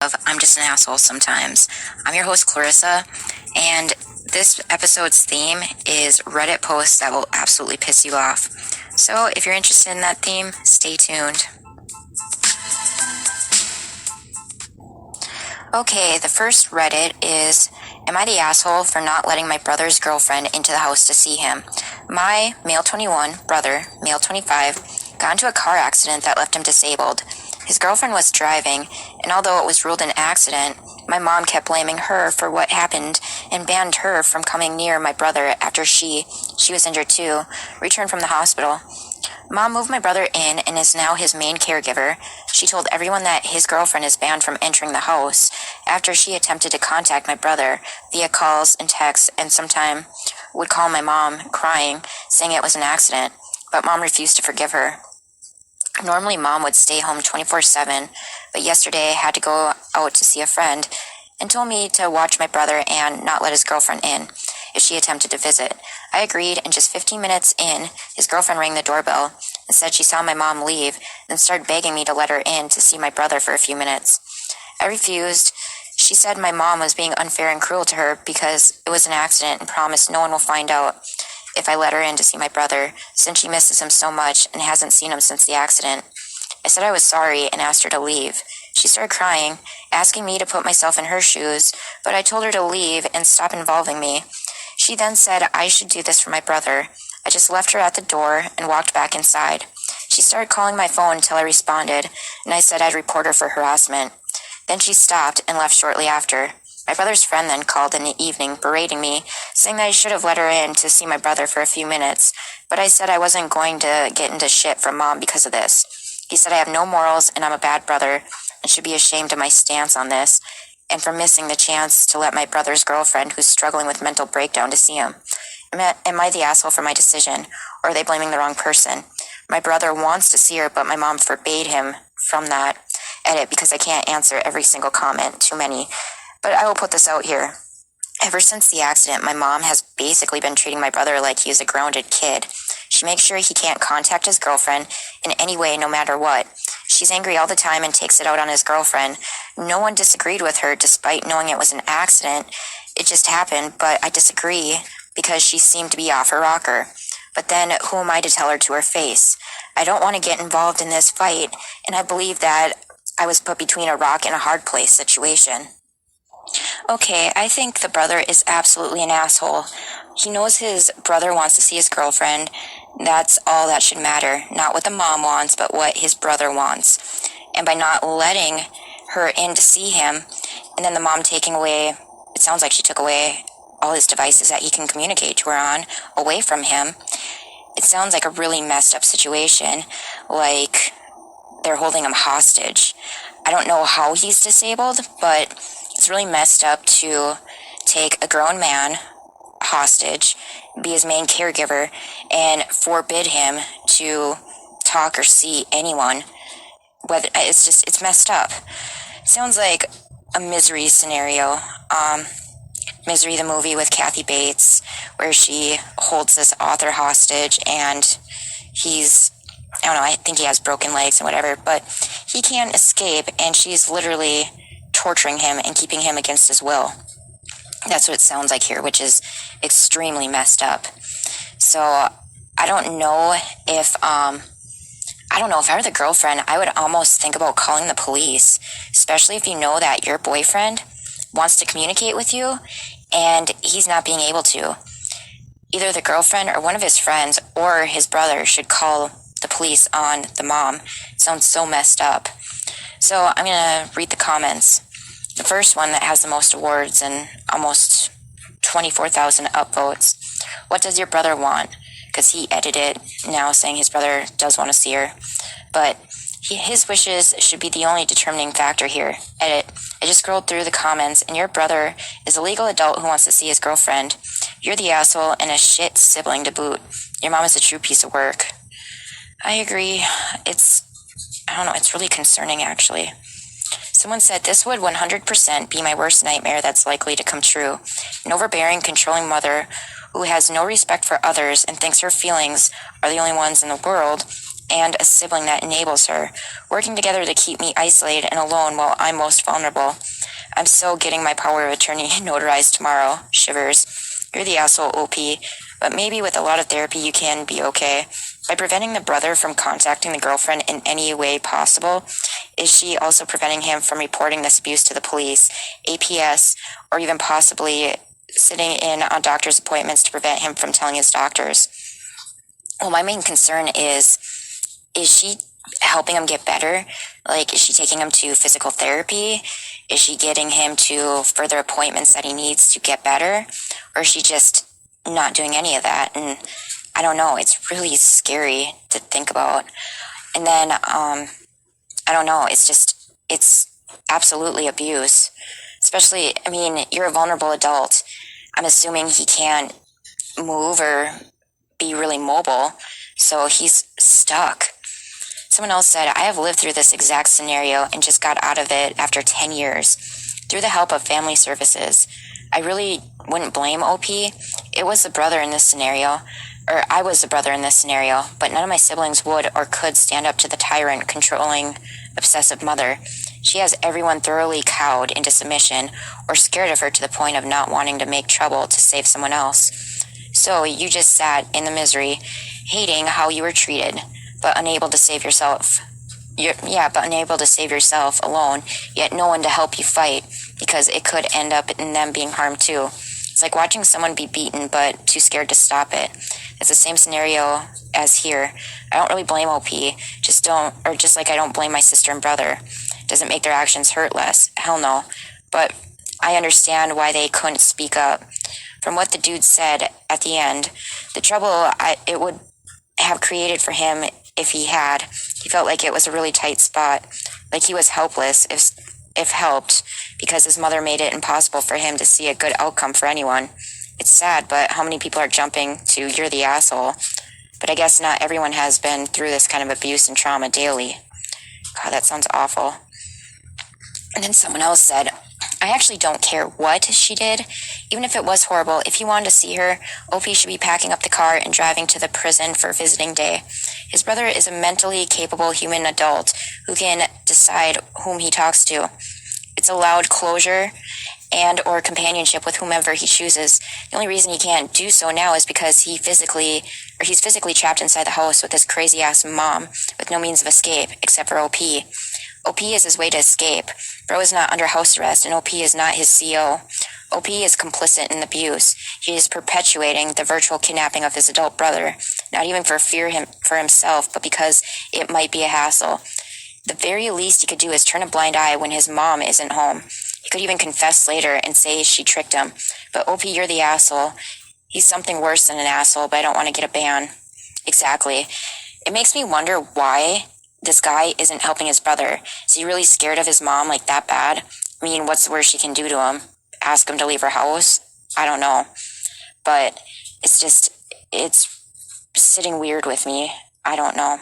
of I'm Just an Asshole Sometimes. I'm your host, Clarissa, and this episode's theme is Reddit posts that will absolutely piss you off. So if you're interested in that theme, stay tuned. Okay, the first Reddit is, am I the asshole for not letting my brother's girlfriend into the house to see him? My male 21 brother, male 25, got into a car accident that left him disabled. His girlfriend was driving, and although it was ruled an accident, my mom kept blaming her for what happened and banned her from coming near my brother after she was injured too, returned from the hospital. Mom moved my brother in and is now his main caregiver. She told everyone that his girlfriend is banned from entering the house after she attempted to contact my brother via calls and texts and sometimes would call my mom crying, saying it was an accident, but mom refused to forgive her. Normally mom would stay home 24/7, but yesterday I had to go out to see a friend and told me to watch my brother and not let his girlfriend in if she attempted to visit. I agreed, and just 15 minutes in, his girlfriend rang the doorbell and said she saw my mom leave, then started begging me to let her in to see my brother for a few minutes. I refused. She said my mom was being unfair and cruel to her because it was an accident and promised no one will find out if I let her in to see my brother, since she misses him so much and hasn't seen him since the accident. I said I was sorry and asked her to leave. She started crying, asking me to put myself in her shoes, but I told her to leave and stop involving me. She then said I should do this for my brother. I just left her at the door and walked back inside. She started calling my phone until I responded, and I said I'd report her for harassment. Then she stopped and left shortly after. My brother's friend then called in the evening, berating me, saying that I should have let her in to see my brother for a few minutes, but I said I wasn't going to get into shit from mom because of this. He said I have no morals and I'm a bad brother and should be ashamed of my stance on this and for missing the chance to let my brother's girlfriend, who's struggling with mental breakdown, to see him. Am I the asshole for my decision, or are they blaming the wrong person? My brother wants to see her, but my mom forbade him from that edit because I can't answer every single comment, too many. But I will put this out here. Ever since the accident, my mom has basically been treating my brother like he is a grounded kid. She makes sure he can't contact his girlfriend in any way, no matter what. She's angry all the time and takes it out on his girlfriend. No one disagreed with her despite knowing it was an accident. It just happened, but I disagree because she seemed to be off her rocker. But then who am I to tell her to her face? I don't want to get involved in this fight, and I believe that I was put between a rock and a hard place situation. Okay, I think the brother is absolutely an asshole. He knows his brother wants to see his girlfriend. That's all that should matter. Not what the mom wants, but what his brother wants. And by not letting her in to see him, and then the mom taking away, it sounds like she took away all his devices that he can communicate to her on, away from him, it sounds like a really messed up situation, like they're holding him hostage. I don't know how he's disabled, but it's really messed up to take a grown man hostage, be his main caregiver, and forbid him to talk or see anyone. Whether it's messed up. It sounds like a Misery scenario. Misery, the movie with Kathy Bates, where she holds this author hostage and I think he has broken legs and whatever, but he can't escape and she's literally torturing him and keeping him against his will. That's what it sounds like here, which is extremely messed up. So I don't know if I were the girlfriend, I would almost think about calling the police, especially if you know that your boyfriend wants to communicate with you and he's not being able to. Either the girlfriend or one of his friends or his brother should call the police on the mom. It sounds so messed up. So I'm going to read the comments. The first one that has the most awards and almost 24,000 upvotes. What does your brother want? Because he edited now saying his brother does want to see her. But his wishes should be the only determining factor here. Edit. I just scrolled through the comments and your brother is a legal adult who wants to see his girlfriend. You're the asshole and a shit sibling to boot. Your mom is a true piece of work. I agree. It's really concerning actually. Someone said, this would 100% be my worst nightmare that's likely to come true. An overbearing, controlling mother who has no respect for others and thinks her feelings are the only ones in the world and a sibling that enables her, working together to keep me isolated and alone while I'm most vulnerable. I'm so getting my power of attorney notarized tomorrow. Shivers. You're the asshole, OP. But maybe with a lot of therapy you can be okay. By preventing the brother from contacting the girlfriend in any way possible, is she also preventing him from reporting this abuse to the police, APS, or even possibly sitting in on doctor's appointments to prevent him from telling his doctors? Well, my main concern is she helping him get better? Like, is she taking him to physical therapy? Is she getting him to further appointments that he needs to get better? Or is she just not doing any of that? And I don't know. It's really scary to think about. And then, I don't know. It's absolutely abuse. Especially, I mean, you're a vulnerable adult. I'm assuming he can't move or be really mobile, so he's stuck. Someone else said, I have lived through this exact scenario and just got out of it after 10 years through the help of family services. I really wouldn't blame OP. It was the brother in this scenario, or I was the brother in this scenario, but none of my siblings would or could stand up to the tyrant, controlling, obsessive mother. She has everyone thoroughly cowed into submission or scared of her to the point of not wanting to make trouble to save someone else. So you just sat in the misery, hating how you were treated, but unable to save yourself. But unable to save yourself alone, yet no one to help you fight, because it could end up in them being harmed too. It's like watching someone be beaten, but too scared to stop it. It's the same scenario as here. I don't really blame OP, just like I don't blame my sister and brother. Doesn't make their actions hurt less, hell no. But I understand why they couldn't speak up. From what the dude said at the end, the trouble it would have created for him if he felt like it was a really tight spot, like he was helpless if helped, because his mother made it impossible for him to see a good outcome for anyone. It's sad, but how many people are jumping to you're the asshole? But I guess not everyone has been through this kind of abuse and trauma daily. God, that sounds awful. And then someone else said, I actually don't care what she did, even if it was horrible. If he wanted to see her, OP should be packing up the car and driving to the prison for visiting day. His brother is a mentally capable human adult who can decide whom he talks to. It's allowed closure and or companionship with whomever he chooses. The only reason he can't do so now is because he's physically trapped inside the house with his crazy ass mom with no means of escape except for OP. OP is his way to escape. Bro is not under house arrest, and OP is not his CO. OP is complicit in abuse. He is perpetuating the virtual kidnapping of his adult brother, not even for fear for himself, but because it might be a hassle. The very least he could do is turn a blind eye when his mom isn't home. He could even confess later and say she tricked him. But OP, you're the asshole. He's something worse than an asshole, but I don't want to get a ban. Exactly. It makes me wonder why this guy isn't helping his brother. Is he really scared of his mom like that bad? I mean, what's the worst she can do to him? Ask him to leave her house? I don't know. But it's sitting weird with me. I don't know.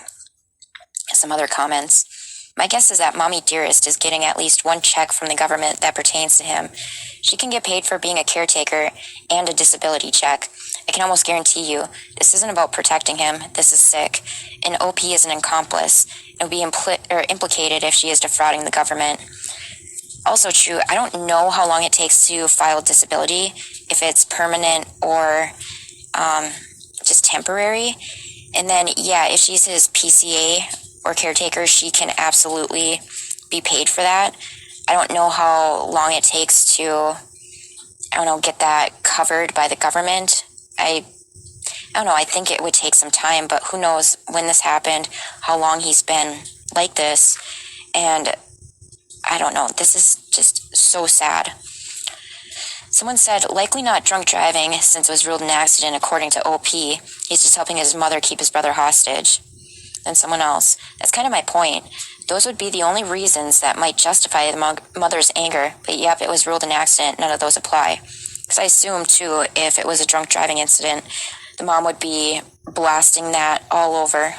Some other comments. My guess is that Mommy Dearest is getting at least one check from the government that pertains to him. She can get paid for being a caretaker and a disability check. I can almost guarantee you, this isn't about protecting him. This is sick. And OP is an accomplice and would be implicated if she is defrauding the government. Also true, I don't know how long it takes to file disability, if it's permanent or just temporary. And then, yeah, if she's his PCA or caretaker, she can absolutely be paid for that. I don't know how long it takes to, get that covered by the government. I don't know, I think it would take some time, but who knows when this happened, how long he's been like this, and I don't know, this is just so sad. Someone said, likely not drunk driving since it was ruled an accident according to OP. He's just helping his mother keep his brother hostage. Then someone else, that's kind of my point. Those would be the only reasons that might justify the mother's anger, but yep, it was ruled an accident, none of those apply. Because I assume, too, if it was a drunk driving incident, the mom would be blasting that all over.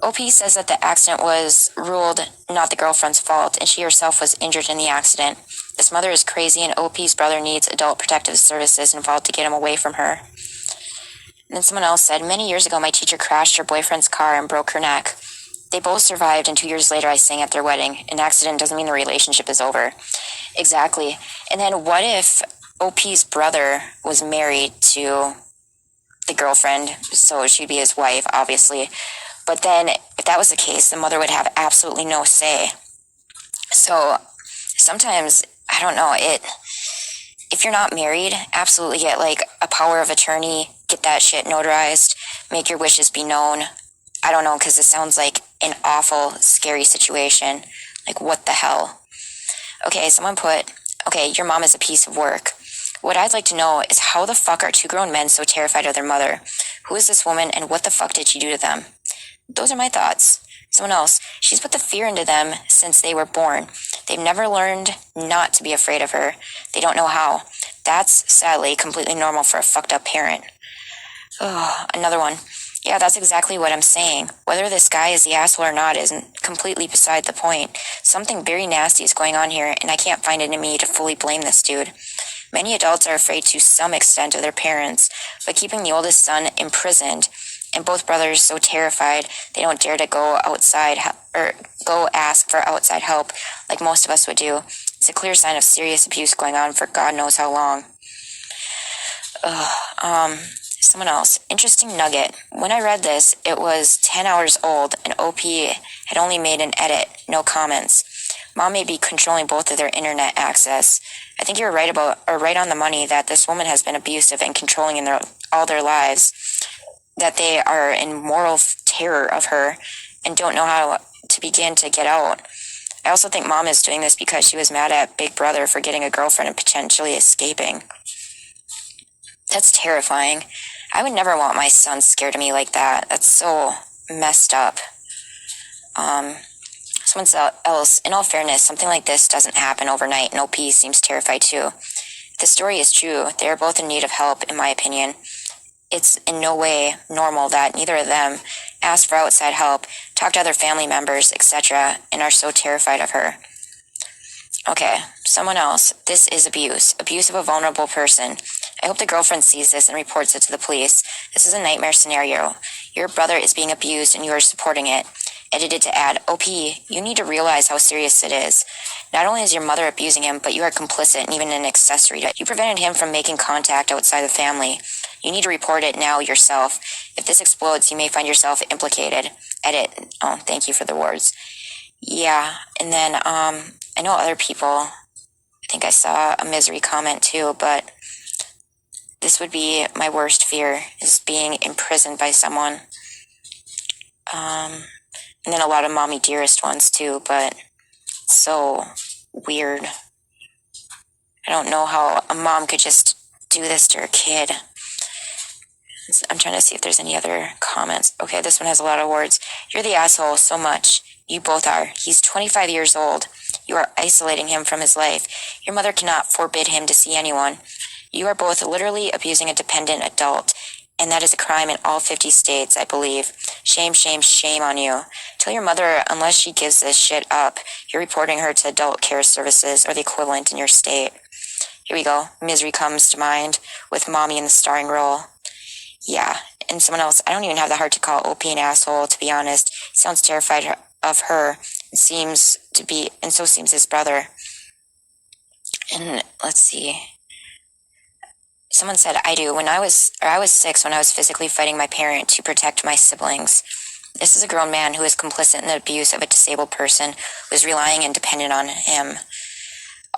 OP says that the accident was ruled not the girlfriend's fault, and she herself was injured in the accident. This mother is crazy, and OP's brother needs adult protective services involved to get him away from her. And then someone else said, many years ago, my teacher crashed her boyfriend's car and broke her neck. They both survived, and 2 years later, I sang at their wedding. An accident doesn't mean the relationship is over. Exactly. And then what if OP's brother was married to the girlfriend, so she'd be his wife, obviously. But then, if that was the case, the mother would have absolutely no say. So, sometimes, I don't know, if you're not married, absolutely get like a power of attorney, get that shit notarized, make your wishes be known. I don't know, because it sounds like an awful, scary situation. Like, what the hell? Okay, someone put, okay, your mom is a piece of work. What I'd like to know is how the fuck are 2 grown men so terrified of their mother? Who is this woman, and what the fuck did she do to them? Those are my thoughts. Someone else, she's put the fear into them since they were born. They've never learned not to be afraid of her. They don't know how. That's, sadly, completely normal for a fucked up parent. Oh, another one. Yeah, that's exactly what I'm saying. Whether this guy is the asshole or not isn't completely beside the point. Something very nasty is going on here, and I can't find it in me to fully blame this dude. Many adults are afraid to some extent of their parents, but keeping the oldest son imprisoned and both brothers so terrified they don't dare to go outside or go ask for outside help like most of us would do, it's a clear sign of serious abuse going on for God knows how long. Someone else. Interesting nugget. When I read this, it was 10 hours old, and OP had only made an edit, no comments. Mom may be controlling both of their internet access. I think you're right on the money that this woman has been abusive and controlling in all their lives, that they are in moral terror of her and don't know how to begin to get out. I also think Mom is doing this because she was mad at Big Brother for getting a girlfriend and potentially escaping. That's terrifying. I would never want my son scared of me like that. That's so messed up. Someone else, in all fairness, something like this doesn't happen overnight, and OP seems terrified too. If the story is true, they are both in need of help, in my opinion. It's in no way normal that neither of them ask for outside help, talk to other family members, etc., and are so terrified of her. Okay, someone else. This is abuse of a vulnerable person. I hope the girlfriend sees this and reports it to the police. This is a nightmare scenario. Your brother is being abused and you are supporting it. Edited to add, OP, you need to realize how serious it is. Not only is your mother abusing him, but you are complicit and even an accessory to it. You prevented him from making contact outside the family. You need to report it now yourself. If this explodes, you may find yourself implicated. Edit. Oh, thank you for the words. Yeah, and then, I know other people, I think I saw a misery comment too, but this would be my worst fear, is being imprisoned by someone. And then a lot of mommy dearest ones too, but so weird. I don't know how a mom could just do this to her kid. I'm trying to see if there's any other comments. Okay, this one has a lot of words. You're the asshole so much. You both are. He's 25 years old. You are isolating him from his life. Your mother cannot forbid him to see anyone. You are both literally abusing a dependent adult, and that is a crime in all 50 states, I believe. Shame, shame, shame on you. Tell your mother, unless she gives this shit up, you're reporting her to adult care services or the equivalent in your state. Here we go. Misery comes to mind with mommy in the starring role. Yeah, and someone else. I don't even have the heart to call OP an asshole, to be honest. He sounds terrified of her, and so seems his brother. And let's see. Someone said, I do. I was 6 when I was physically fighting my parent to protect my siblings. This is a grown man who is complicit in the abuse of a disabled person who is relying and dependent on him.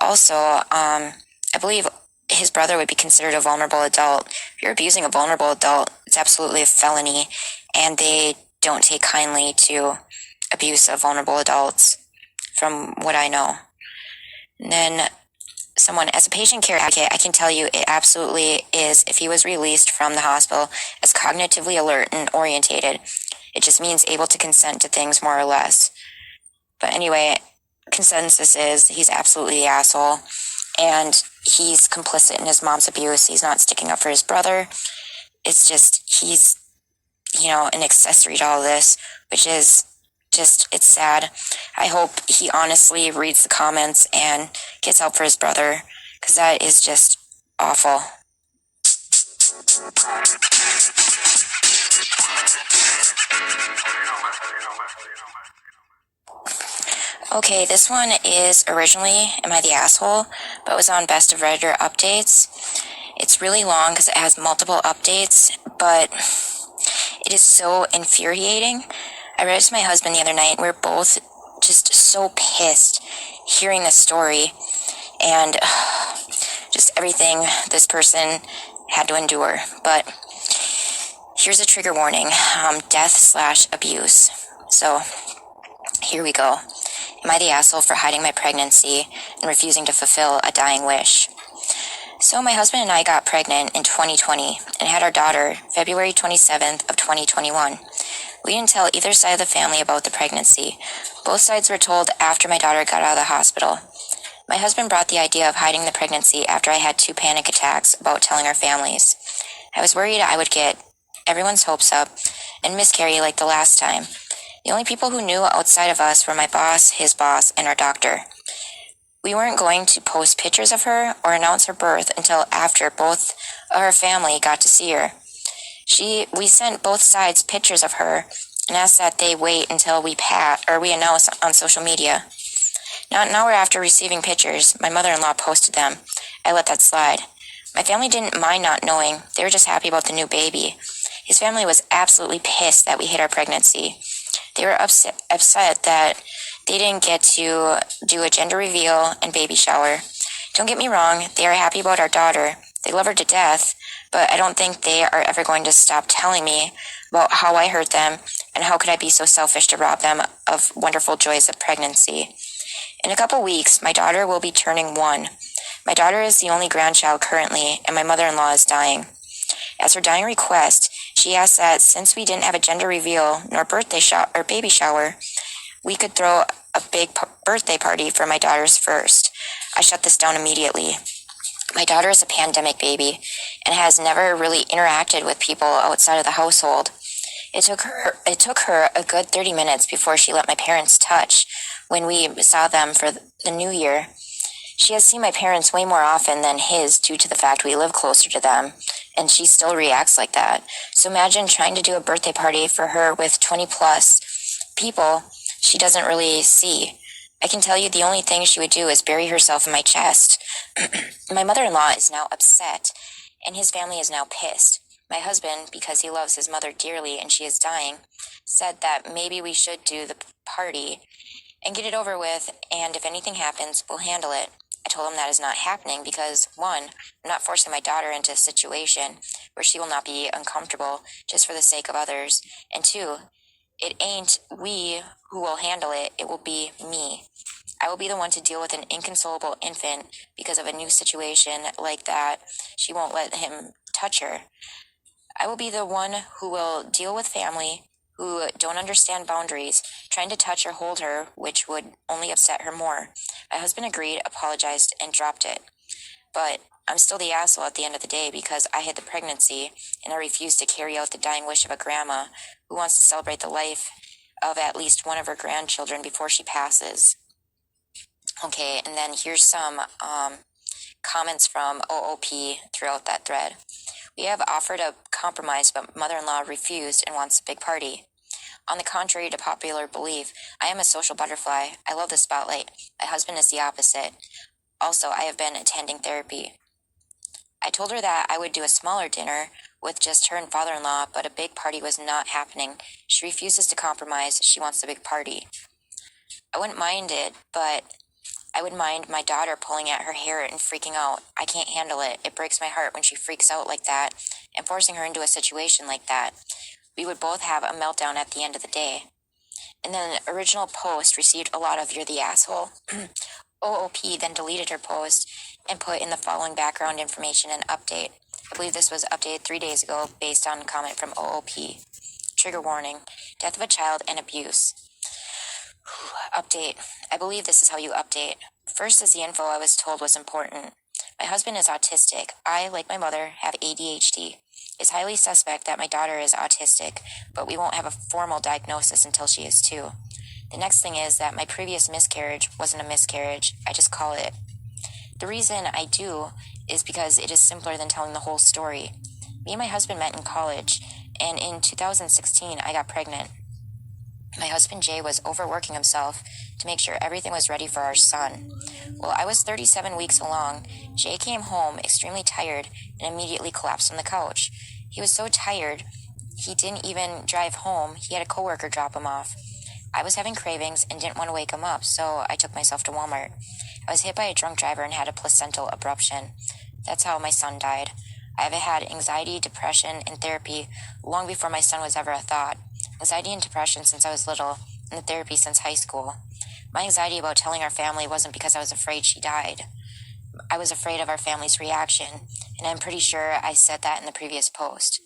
Also, I believe his brother would be considered a vulnerable adult. If you're abusing a vulnerable adult, it's absolutely a felony, and they don't take kindly to abuse of vulnerable adults, from what I know. And then someone, as a patient care advocate, I can tell you it absolutely is if he was released from the hospital as cognitively alert and orientated. It just means able to consent to things more or less. But anyway, consensus is he's absolutely the asshole, and he's complicit in his mom's abuse. He's not sticking up for his brother. It's just he's, an accessory to all this, which is just, it's sad. I hope he honestly reads the comments and gets help for his brother, because that is just awful. Okay, this one is originally Am I the Asshole, but was on Best of Redditor Updates. It's really long because it has multiple updates, but it is so infuriating. I read it to my husband the other night. We were both just so pissed hearing this story and just everything this person had to endure. But here's a trigger warning, death/abuse. So here we go. Am I the asshole for hiding my pregnancy and refusing to fulfill a dying wish? So my husband and I got pregnant in 2020 and had our daughter February 27th of 2021. We didn't tell either side of the family about the pregnancy. Both sides were told after my daughter got out of the hospital. My husband brought the idea of hiding the pregnancy after I had 2 panic attacks about telling our families. I was worried I would get everyone's hopes up and miscarry like the last time. The only people who knew outside of us were my boss, his boss, and our doctor. We weren't going to post pictures of her or announce her birth until after both of her family got to see her. We sent both sides pictures of her and asked that they wait until we announce on social media. Not an hour after receiving pictures, my mother-in-law posted them. I let that slide. My family didn't mind not knowing. They were just happy about the new baby. His family was absolutely pissed that we hid our pregnancy. They were upset that they didn't get to do a gender reveal and baby shower. Don't get me wrong, they are happy about our daughter. They love her to death, but I don't think they are ever going to stop telling me about how I hurt them and how could I be so selfish to rob them of wonderful joys of pregnancy. In a couple weeks, my daughter will be turning 1. My daughter is the only grandchild currently, and my mother-in-law is dying. As her dying request, she asked that since we didn't have a gender reveal nor baby shower, we could throw a big birthday party for my daughter's first. I shut this down immediately. My daughter is a pandemic baby and has never really interacted with people outside of the household. It took her a good 30 minutes before she let my parents touch when we saw them for the new year. She has seen my parents way more often than his due to the fact we live closer to them, and she still reacts like that. So imagine trying to do a birthday party for her with 20 plus people she doesn't really see. I can tell you the only thing she would do is bury herself in my chest. My mother-in-law is now upset, and his family is now pissed. My husband, because he loves his mother dearly and she is dying, said that maybe we should do the party and get it over with, and if anything happens, we'll handle it. I told him that is not happening because, 1, I'm not forcing my daughter into a situation where she will not be uncomfortable just for the sake of others, and 2, it ain't we who will handle it, it will be me. I will be the one to deal with an inconsolable infant because of a new situation like that. She won't let him touch her. I will be the one who will deal with family who don't understand boundaries, trying to touch or hold her, which would only upset her more. My husband agreed, apologized, and dropped it. But I'm still the asshole at the end of the day because I hid the pregnancy and I refused to carry out the dying wish of a grandma who wants to celebrate the life of at least one of her grandchildren before she passes. Okay, and then here's some comments from OOP throughout that thread. We have offered a compromise, but mother-in-law refused and wants a big party. On the contrary to popular belief, I am a social butterfly. I love the spotlight. My husband is the opposite. Also, I have been attending therapy. I told her that I would do a smaller dinner with just her and father-in-law, but a big party was not happening. She refuses to compromise. She wants the big party. I wouldn't mind it, but I would mind my daughter pulling at her hair and freaking out. I can't handle it. It breaks my heart when she freaks out like that and forcing her into a situation like that. We would both have a meltdown at the end of the day. And then the original post received a lot of "you're the asshole." OOP then deleted her post and put in the following background information and update. I believe this was updated 3 days ago based on a comment from OOP. Trigger warning, death of a child and abuse. Update. I believe this is how you update. First is the info I was told was important. My husband is autistic. I, like my mother, have ADHD. It's highly suspect that my daughter is autistic, but we won't have a formal diagnosis until she is 2. The next thing is that my previous miscarriage wasn't a miscarriage. I just call it. The reason I do is because it is simpler than telling the whole story. Me and my husband met in college, and in 2016, I got pregnant. My husband Jay was overworking himself to make sure everything was ready for our son. Well, I was 37 weeks along. Jay came home extremely tired and immediately collapsed on the couch. He was so tired, he didn't even drive home. He had a coworker drop him off. I was having cravings and didn't want to wake him up, so I took myself to Walmart. I was hit by a drunk driver and had a placental abruption. That's how my son died. I have had anxiety, depression, and therapy long before my son was ever a thought. Anxiety and depression since I was little, and the therapy since high school. My anxiety about telling our family wasn't because I was afraid she died. I was afraid of our family's reaction, and I'm pretty sure I said that in the previous post.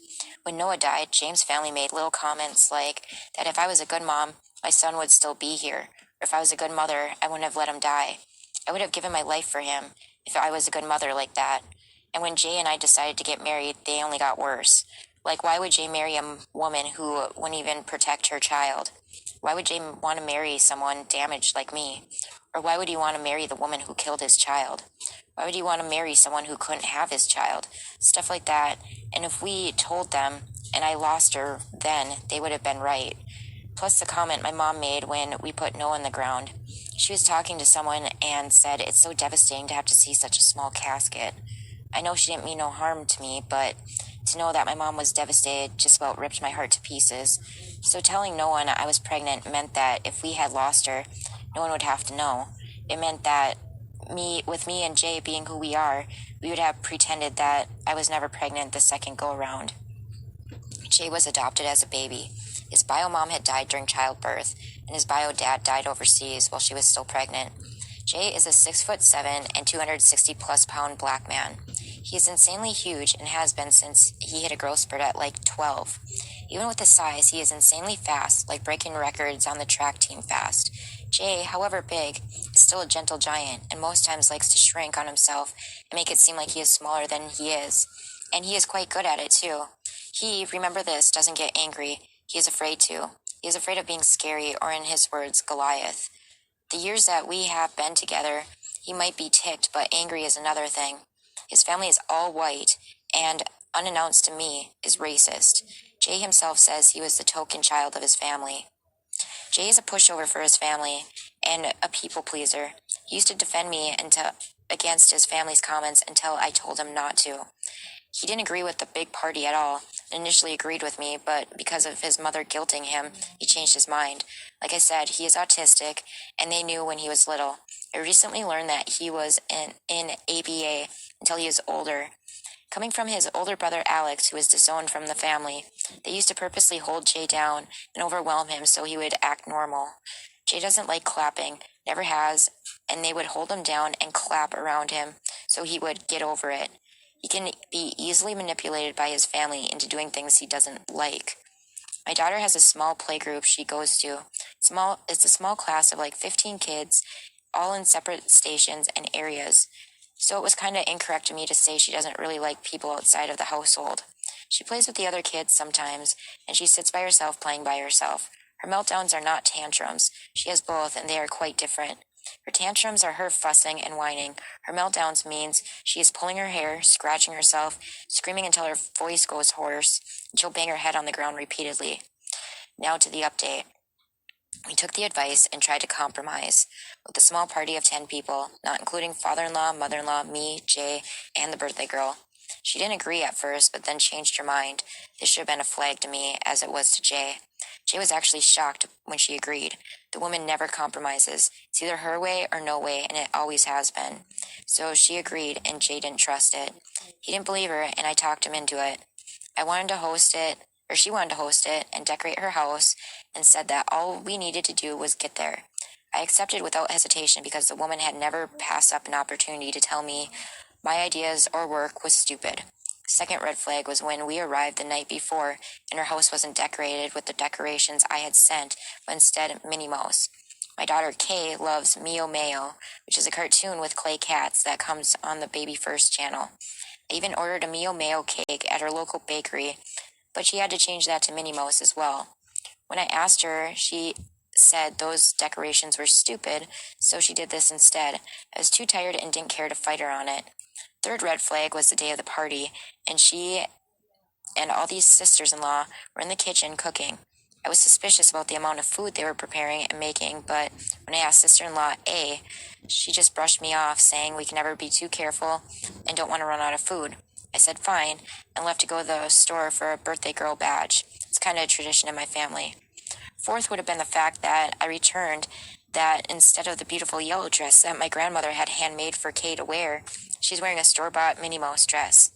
When Noah died, James' family made little comments like that if I was a good mom, my son would still be here, or if I was a good mother, I wouldn't have let him die. I would have given my life for him if I was a good mother like that. And when Jay and I decided to get married, they only got worse. Like, why would Jay marry a woman who wouldn't even protect her child? Why would Jay want to marry someone damaged like me? Or why would he want to marry the woman who killed his child? Why would he want to marry someone who couldn't have his child? Stuff like that. And if we told them and I lost her then, they would have been right. Plus the comment my mom made when we put Noah in the ground. She was talking to someone and said it's so devastating to have to see such a small casket. I know she didn't mean no harm to me, but to know that my mom was devastated just about ripped my heart to pieces. So telling no one I was pregnant meant that if we had lost her, no one would have to know. It meant that with me and Jay being who we are, we would have pretended that I was never pregnant the second go around. Jay was adopted as a baby. His bio mom had died during childbirth, and his bio dad died overseas while she was still pregnant. Jay is a 6'7" and 260 plus pound black man. He is insanely huge and has been since he hit a growth spurt at like 12. Even with his size, he is insanely fast, like breaking records on the track team fast. Jay, however big, is still a gentle giant, and most times likes to shrink on himself and make it seem like he is smaller than he is. And he is quite good at it too. He, remember this, doesn't get angry. He is afraid to. He is afraid of being scary, or in his words, Goliath. The years that we have been together, he might be ticked, but angry is another thing. His family is all white, and unannounced to me, is racist. Jay himself says he was the token child of his family. Jay is a pushover for his family and a people pleaser. He used to defend me against his family's comments until I told him not to. He didn't agree with the big party at all. Initially agreed with me, but because of his mother guilting him, he changed his mind. Like I said, he is autistic, and they knew when he was little. I recently learned that he was in ABA until he was older. Coming from his older brother Alex, who was disowned from the family, they used to purposely hold Jay down and overwhelm him so he would act normal. Jay doesn't like clapping, never has, and they would hold him down and clap around him so he would get over it. He can be easily manipulated by his family into doing things he doesn't like. My daughter has a small playgroup she goes to. It's a small class of like 15 kids, all in separate stations and areas. So it was kind of incorrect of me to say she doesn't really like people outside of the household. She plays with the other kids sometimes, and she sits by herself playing by herself. Her meltdowns are not tantrums. She has both, and they are quite different. Her tantrums are her fussing and whining. Her meltdowns means she is pulling her hair, scratching herself, screaming until her voice goes hoarse, and she'll bang her head on the ground repeatedly. Now to the update. We took the advice and tried to compromise with a small party of 10 people, not including father-in-law, mother-in-law, me, Jay, and the birthday girl. She didn't agree at first, but then changed her mind. This should have been a flag to me, as it was to Jay. Jay was actually shocked when she agreed. The woman never compromises. It's either her way or no way, and it always has been. So she agreed, and Jay didn't trust it. He didn't believe her, and I talked him into it. She wanted to host it and decorate her house, and said that all we needed to do was get there. I accepted without hesitation because the woman had never passed up an opportunity to tell me my ideas or work was stupid. Second red flag was when we arrived the night before and her house wasn't decorated with the decorations I had sent, but instead Minnie Mouse. My daughter Kay loves Mio Mayo, which is a cartoon with clay cats that comes on the Baby First channel. I even ordered a Mio Mayo cake at her local bakery, but she had to change that to Minnie Mouse as well. When I asked her, she said those decorations were stupid, so she did this instead. I was too tired and didn't care to fight her on it. Third red flag was the day of the party, and she and all these sisters-in-law were in the kitchen cooking. I was suspicious about the amount of food they were preparing and making, but when I asked sister-in-law A, she just brushed me off, saying we can never be too careful and don't want to run out of food. I said fine, and left to go to the store for a birthday girl badge. It's kind of a tradition in my family. Fourth would have been the fact that I returned that instead of the beautiful yellow dress that my grandmother had handmade for Kay to wear, she's wearing a store-bought Minnie Mouse dress.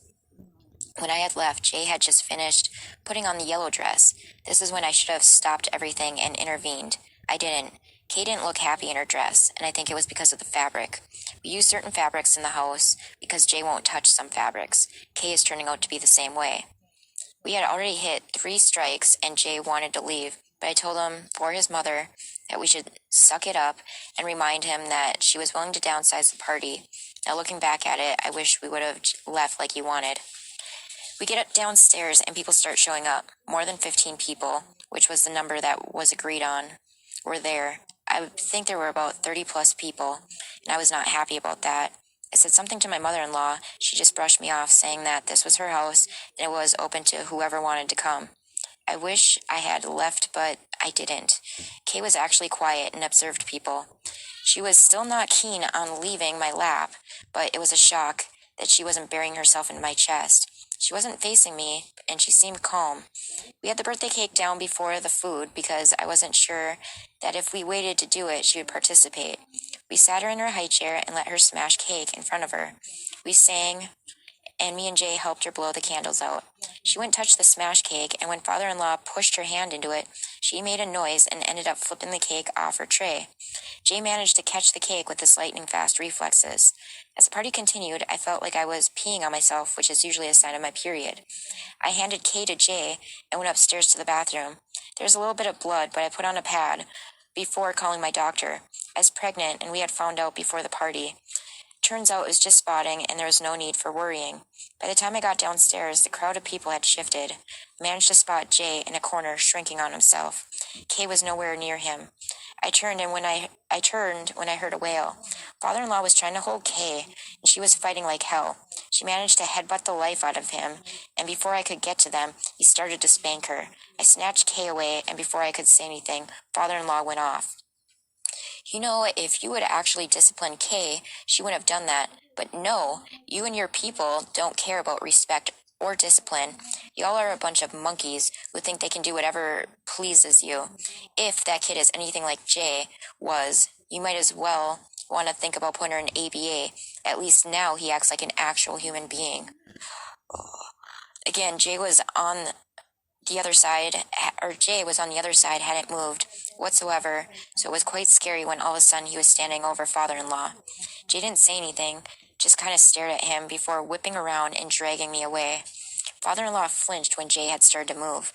When I had left, Jay had just finished putting on the yellow dress. This is when I should have stopped everything and intervened. I didn't. Kay didn't look happy in her dress, and I think it was because of the fabric. We use certain fabrics in the house because Jay won't touch some fabrics. Kay is turning out to be the same way. We had already hit 3 strikes, and Jay wanted to leave, but I told him, for his mother, that we should suck it up and remind him that she was willing to downsize the party. Now looking back at it, I wish we would have left like he wanted. We get downstairs and people start showing up. More than 15 people, which was the number that was agreed on, were there. I think there were about 30 plus people, and I was not happy about that. I said something to my mother-in-law. She just brushed me off, saying that this was her house and it was open to whoever wanted to come. I wish I had left, but I didn't. Kay was actually quiet and observed people. She was still not keen on leaving my lap, but it was a shock that she wasn't burying herself in my chest. She wasn't facing me, and she seemed calm. We had the birthday cake down before the food because I wasn't sure that if we waited to do it, she would participate. We sat her in her high chair and let her smash cake in front of her. We sang, and me and Jay helped her blow the candles out. She went and touched the smash cake, and when father-in-law pushed her hand into it, she made a noise and ended up flipping the cake off her tray. Jay managed to catch the cake with his lightning-fast reflexes. As the party continued, I felt like I was peeing on myself, which is usually a sign of my period. I handed Kay to Jay and went upstairs to the bathroom. There was a little bit of blood, but I put on a pad before calling my doctor. I was pregnant, and we had found out before the party. Turns out it was just spotting, and there was no need for worrying. By the time I got downstairs, the crowd of people had shifted. I managed to spot Jay in a corner, shrinking on himself. Kay was nowhere near him. I turned when I heard a wail. Father-in-law was trying to hold Kay, and she was fighting like hell. She managed to headbutt the life out of him, and before I could get to them, he started to spank her. I snatched Kay away, and before I could say anything, father-in-law went off. If you would actually discipline Kay, she wouldn't have done that. But no, you and your people don't care about respect or discipline. Y'all are a bunch of monkeys who think they can do whatever pleases you. If that kid is anything like Jay was, you might as well want to think about putting her in ABA. At least now he acts like an actual human being. Again, Jay was on the other side, hadn't moved whatsoever, so it was quite scary when all of a sudden he was standing over father-in-law. Jay didn't say anything, just kind of stared at him before whipping around and dragging me away. Father-in-law flinched when Jay had started to move.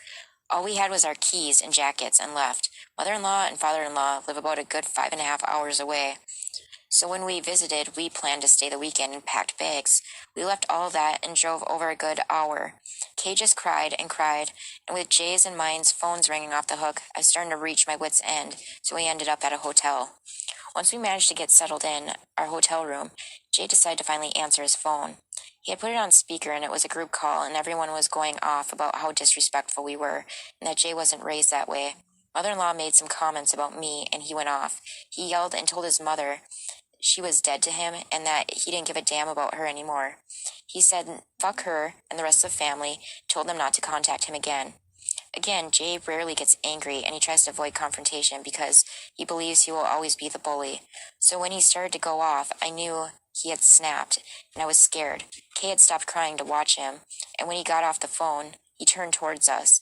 All we had was our keys and jackets and left. Mother-in-law and father-in-law live about a good 5.5 hours away. So when we visited, we planned to stay the weekend and packed bags. We left all that and drove over a good hour. Kay just cried, and with Jay's and mine's phones ringing off the hook, I was starting to reach my wit's end, so we ended up at a hotel. Once we managed to get settled in our hotel room, Jay decided to finally answer his phone. He had put it on speaker, and it was a group call, and everyone was going off about how disrespectful we were, and that Jay wasn't raised that way. Mother-in-law made some comments about me, and he went off. He yelled and told his mother she was dead to him and that he didn't give a damn about her anymore. He said, fuck her and the rest of the family, told them not to contact him again. Again, Jay rarely gets angry and he tries to avoid confrontation because he believes he will always be the bully. So when he started to go off, I knew he had snapped and I was scared. Kay had stopped crying to watch him, and when he got off the phone, he turned towards us.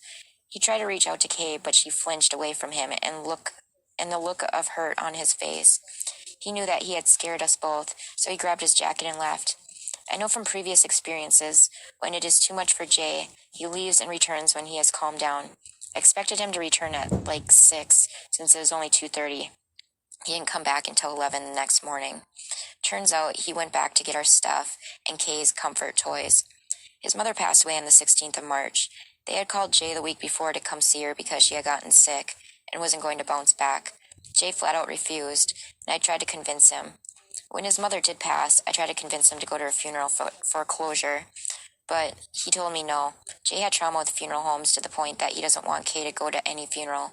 He tried to reach out to Kay, but she flinched away from him and the look of hurt on his face. He knew that he had scared us both, so he grabbed his jacket and left. I know from previous experiences, when it is too much for Jay, he leaves and returns when he has calmed down. I expected him to return at like 6, since it was only 2:30. He didn't come back until 11 the next morning. Turns out he went back to get our stuff and Kay's comfort toys. His mother passed away on the 16th of March. They had called Jay the week before to come see her because she had gotten sick and wasn't going to bounce back. Jay flat out refused, and I tried to convince him. When his mother did pass, I tried to convince him to go to her funeral for closure. But he told me no. Jay had trauma with funeral homes to the point that he doesn't want Kay to go to any funeral.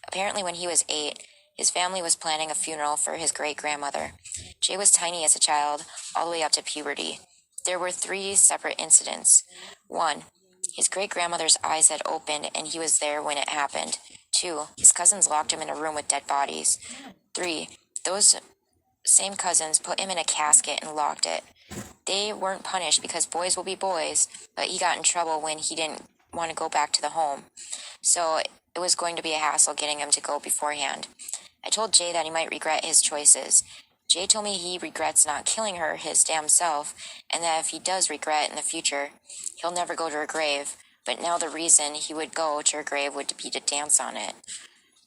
Apparently, when he was 8, his family was planning a funeral for his great-grandmother. Jay was tiny as a child, all the way up to puberty. There were 3 separate incidents. 1. His great-grandmother's eyes had opened and he was there when it happened. 2. His cousins locked him in a room with dead bodies. 3. Those same cousins put him in a casket and locked it. They weren't punished because boys will be boys, but he got in trouble when he didn't want to go back to the home. So it was going to be a hassle getting him to go beforehand. I told Jay that he might regret his choices. Jay told me he regrets not killing her his damn self, and that if he does regret in the future, he'll never go to her grave, but now the reason he would go to her grave would be to dance on it.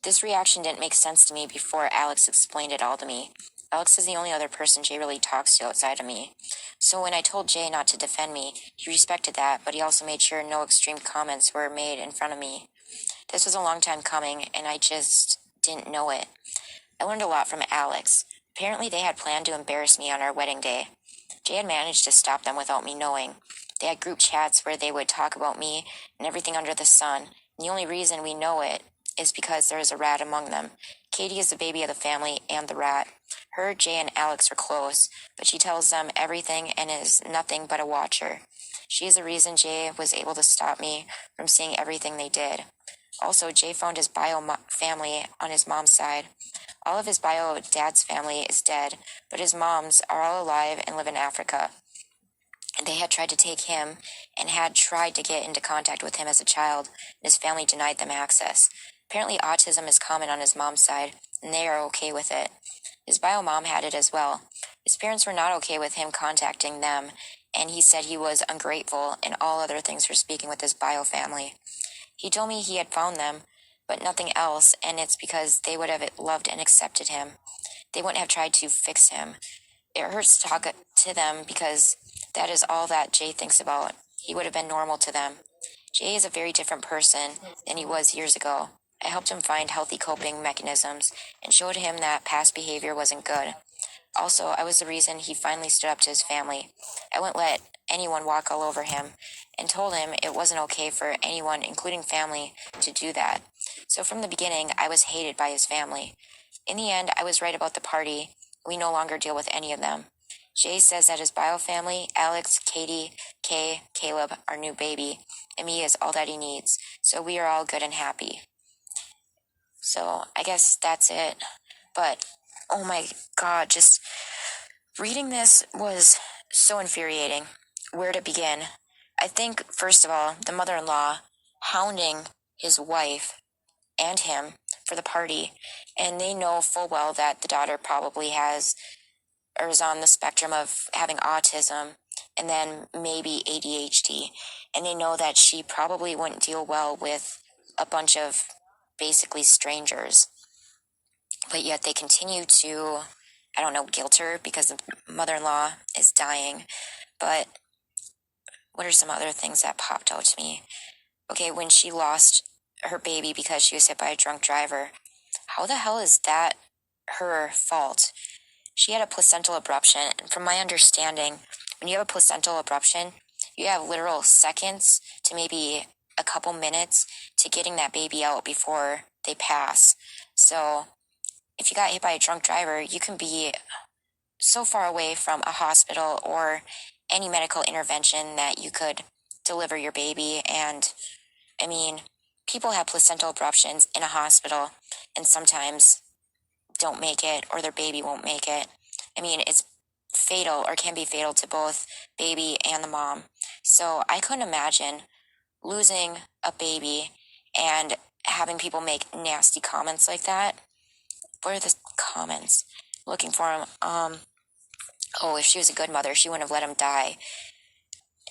This reaction didn't make sense to me before Alex explained it all to me. Alex is the only other person Jay really talks to outside of me. So when I told Jay not to defend me, he respected that, but he also made sure no extreme comments were made in front of me. This was a long time coming, and I just didn't know it. I learned a lot from Alex. Apparently they had planned to embarrass me on our wedding day. Jay had managed to stop them without me knowing. They had group chats where they would talk about me and everything under the sun, and the only reason we know it is because there is a rat among them. Katie is the baby of the family and the rat. Her, Jay, and Alex are close, but she tells them everything and is nothing but a watcher. She is the reason Jay was able to stop me from seeing everything they did. Also, Jay found his bio family on his mom's side. All of his bio dad's family is dead, but his moms are all alive and live in Africa. They had tried to take him and had tried to get into contact with him as a child, and his family denied them access. Apparently, autism is common on his mom's side, and they are okay with it. His bio mom had it as well. His parents were not okay with him contacting them, and he said he was ungrateful and all other things for speaking with his bio family. He told me he had found them, but nothing else, and it's because they would have loved and accepted him. They wouldn't have tried to fix him. It hurts to talk to them because that is all that Jay thinks about. He would have been normal to them. Jay is a very different person than he was years ago. I helped him find healthy coping mechanisms and showed him that past behavior wasn't good. Also, I was the reason he finally stood up to his family. I wouldn't let anyone walk all over him and told him it wasn't okay for anyone, including family, to do that. So from the beginning, I was hated by his family. In the end, I was right about the party. We no longer deal with any of them. Jay says that his bio family, Alex, Katie, Kay, Caleb, our new baby, and me is all that he needs. So we are all good and happy. So I guess that's it. But, oh my God, just reading this was so infuriating. Where to begin? I think, first of all, the mother-in-law hounding his wife and him for the party, and they know full well that the daughter probably has or is on the spectrum of having autism and then maybe ADHD, and they know that she probably wouldn't deal well with a bunch of basically strangers, but yet they continue to, I don't know, guilt her because the mother-in-law is dying. But what are some other things that popped out to me? Okay, when she lost her baby because she was hit by a drunk driver, how the hell is that her fault? She had a placental abruption, and from my understanding, when you have a placental abruption, you have literal seconds to maybe a couple minutes to getting that baby out before they pass. So if you got hit by a drunk driver, you can be so far away from a hospital or any medical intervention that you could deliver your baby. And I mean, people have placental abruptions in a hospital and sometimes don't make it or their baby won't make it. I mean, it's fatal or can be fatal to both baby and the mom. So I couldn't imagine losing a baby and having people make nasty comments like that. What are the comments? Looking for him. Oh, if she was a good mother, she wouldn't have let him die.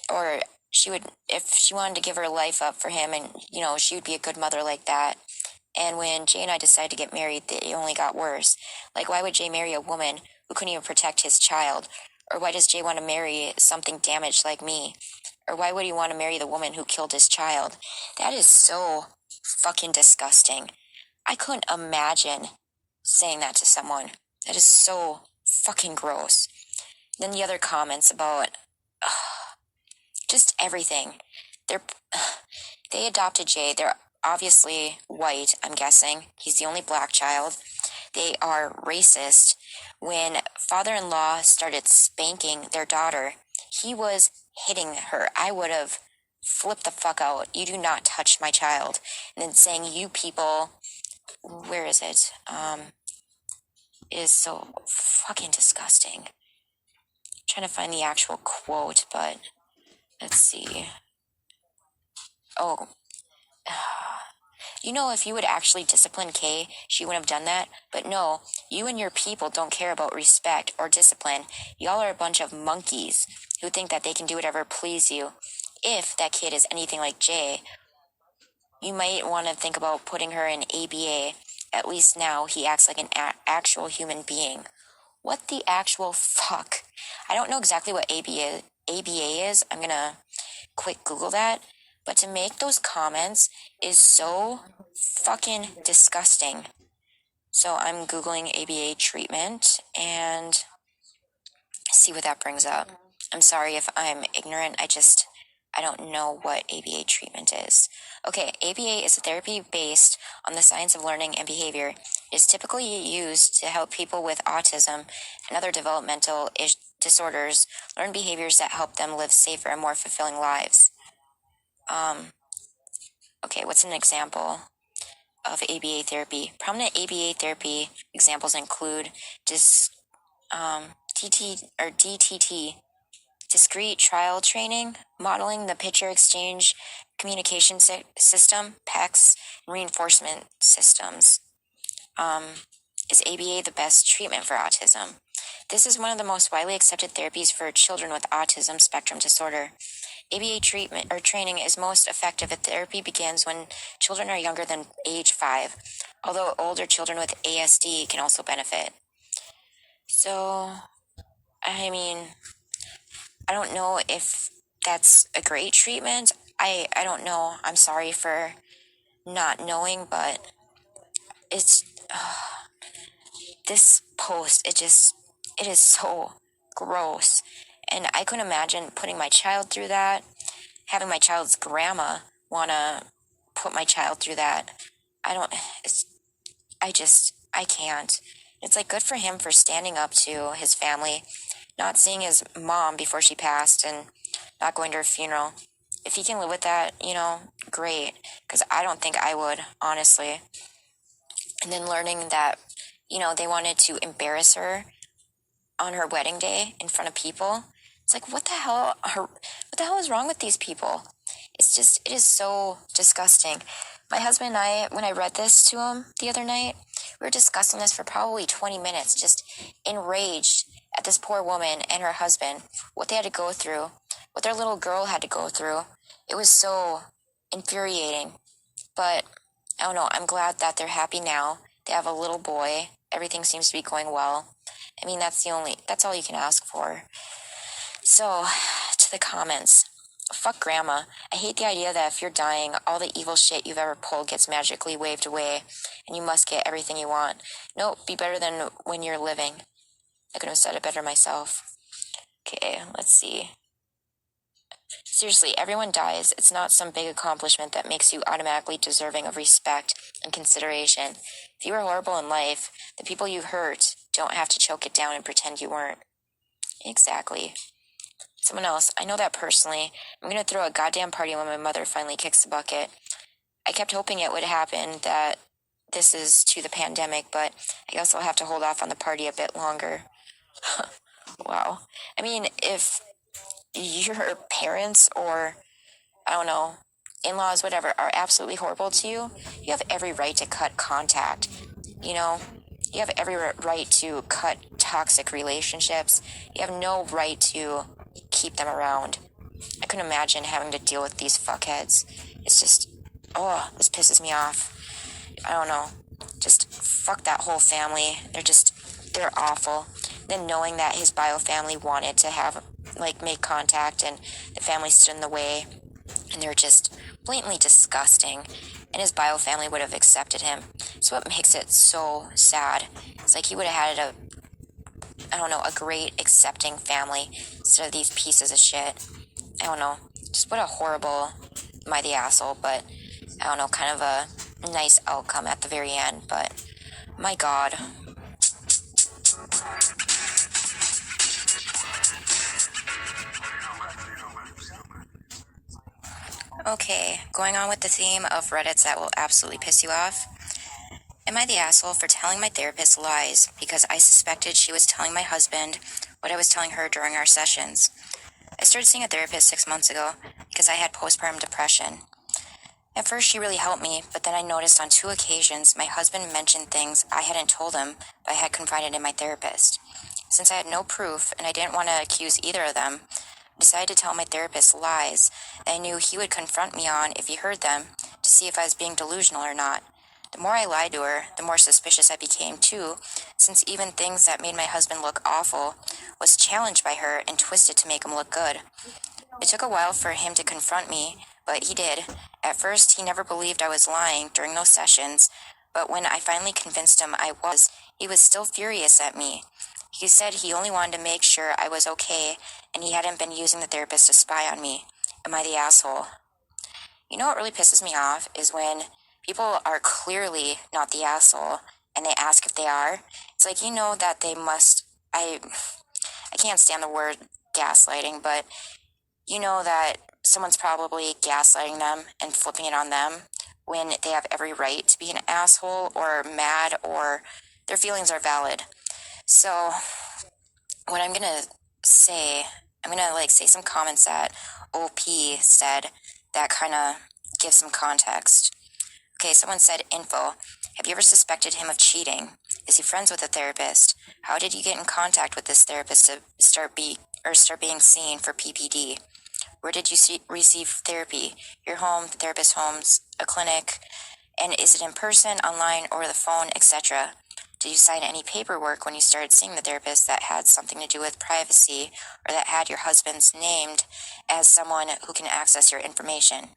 Or she would, if she wanted to give her life up for him, and, you know, she would be a good mother like that. And when Jay and I decided to get married, it only got worse. Like, why would Jay marry a woman who couldn't even protect his child? Or why does Jay want to marry something damaged like me? Or why would he want to marry the woman who killed his child? That is so fucking disgusting. I couldn't imagine saying that to someone. That is so fucking gross. Then the other comments about just everything. They adopted Jay. They're obviously white, I'm guessing. He's the only black child. They are racist. When father-in-law started spanking their daughter, he was hitting her. I would have flipped the fuck out. You do not touch my child. And then saying, you people, where is it? Is so fucking disgusting. I'm trying to find the actual quote, but let's see. Oh, if you would actually discipline Kay, she wouldn't have done that. But no, you and your people don't care about respect or discipline. Y'all are a bunch of monkeys who think that they can do whatever please you. If that kid is anything like Jay, you might want to think about putting her in ABA. At least now he acts like an actual human being. What the actual fuck? I don't know exactly what ABA is. I'm gonna quick Google that. But to make those comments is so fucking disgusting. So I'm Googling ABA treatment and see what that brings up. I'm sorry if I'm ignorant. I don't know what ABA treatment is. Okay, ABA is a therapy based on the science of learning and behavior. It is typically used to help people with autism and other developmental disorders learn behaviors that help them live safer and more fulfilling lives. Okay, what's an example of ABA therapy? Prominent ABA therapy examples include DTT, discrete trial training, modeling the picture exchange communication system, PECS, and reinforcement systems. Is ABA the best treatment for autism? This is one of the most widely accepted therapies for children with autism spectrum disorder. ABA treatment or training is most effective if therapy begins when children are younger than age 5, although older children with ASD can also benefit. So, I don't know if that's a great treatment. I don't know. I'm sorry for not knowing, but it's this post, it is so gross. And I couldn't imagine putting my child through that, having my child's grandma want to put my child through that. I can't. It's like good for him for standing up to his family, not seeing his mom before she passed and not going to her funeral. If he can live with that, great. Because I don't think I would, honestly. And then learning that, they wanted to embarrass her on her wedding day in front of people. It's like, what the hell is wrong with these people? It is so disgusting. My husband and I, when I read this to him the other night, we were discussing this for probably 20 minutes, just enraged at this poor woman and her husband, what they had to go through, what their little girl had to go through. It was so infuriating. But I don't know, I'm glad that they're happy now. They have a little boy. Everything seems to be going well. That's all you can ask for. So, to the comments. Fuck grandma. I hate the idea that if you're dying, all the evil shit you've ever pulled gets magically waved away, and you must get everything you want. No, be better than when you're living. I could have said it better myself. Okay, let's see. Seriously, everyone dies. It's not some big accomplishment that makes you automatically deserving of respect and consideration. If you were horrible in life, the people you hurt don't have to choke it down and pretend you weren't. Exactly. Someone else, I know that personally. I'm going to throw a goddamn party when my mother finally kicks the bucket. I kept hoping it would happen, that this is to the pandemic, but I guess I'll have to hold off on the party a bit longer. Wow. If your parents or, I don't know, in-laws, whatever, are absolutely horrible to you, you have every right to cut contact. You have every right to cut toxic relationships. You have no right to keep them around. I couldn't imagine having to deal with these fuckheads. It's just, this pisses me off. I don't know. Just fuck that whole family. They're awful. Then knowing that his bio family wanted to have, make contact and the family stood in the way and they're just blatantly disgusting and his bio family would have accepted him. So what makes it so sad? It's like he would have had a great accepting family instead of these pieces of shit. I don't know. Just what a horrible, am I the asshole, but I don't know, kind of a nice outcome at the very end, but my God. Okay, going on with the theme of Reddits that will absolutely piss you off. Am I the asshole for telling my therapist lies because I suspected she was telling my husband what I was telling her during our sessions? I started seeing a therapist 6 months ago because I had postpartum depression. At first, she really helped me, but then I noticed on 2 occasions my husband mentioned things I hadn't told him, but I had confided in my therapist. Since I had no proof and I didn't want to accuse either of them, I decided to tell my therapist lies that I knew he would confront me on if he heard them to see if I was being delusional or not. The more I lied to her, the more suspicious I became too, since even things that made my husband look awful was challenged by her and twisted to make him look good. It took a while for him to confront me, but he did. At first, he never believed I was lying during those sessions, but when I finally convinced him I was, he was still furious at me. He said he only wanted to make sure I was okay, and he hadn't been using the therapist to spy on me. Am I the asshole? You know what really pisses me off is when people are clearly not the asshole, and they ask if they are. It's like, you know that they must... I can't stand the word gaslighting, but you know that someone's probably gaslighting them and flipping it on them when they have every right to be an asshole or mad or their feelings are valid. So what I'm gonna say, I'm gonna say some comments that OP said that kind of give some context. Okay, someone said info. Have you ever suspected him of cheating? Is he friends with a therapist? How did you get in contact with this therapist to start being seen for PPD? Where did you receive therapy? Your home, the therapist's homes, a clinic? And is it in person, online, or the phone, etc.? Did you sign any paperwork when you started seeing the therapist that had something to do with privacy or that had your husband's named as someone who can access your information?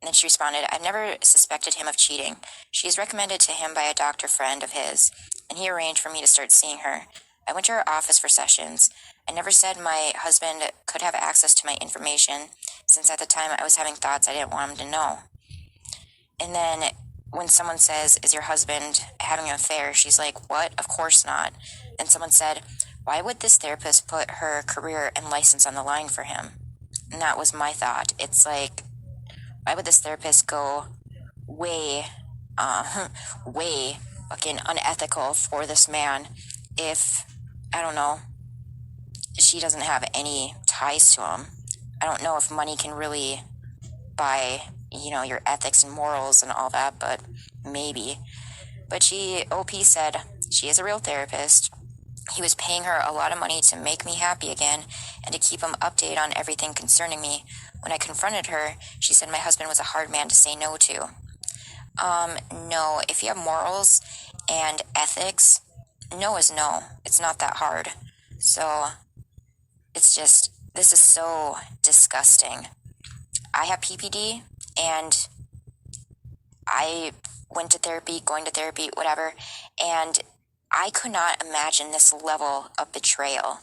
And then she responded, I've never suspected him of cheating. She is recommended to him by a doctor friend of his, and he arranged for me to start seeing her. I went to her office for sessions. I never said my husband could have access to my information, since at the time I was having thoughts I didn't want him to know. And then when someone says, is your husband having an affair? She's like, what? Of course not. Then someone said, why would this therapist put her career and license on the line for him? And that was my thought. It's like, why would this therapist go way, way fucking unethical for this man if, I don't know, she doesn't have any ties to him? I don't know if money can really buy, your ethics and morals and all that, but maybe. But OP said she is a real therapist. He was paying her a lot of money to make me happy again and to keep him updated on everything concerning me. When I confronted her, she said my husband was a hard man to say no to. No, if you have morals and ethics, no is no. It's not that hard. So, it's just, this is so disgusting. I have PPD, and I went to therapy, going to therapy, whatever, and I could not imagine this level of betrayal.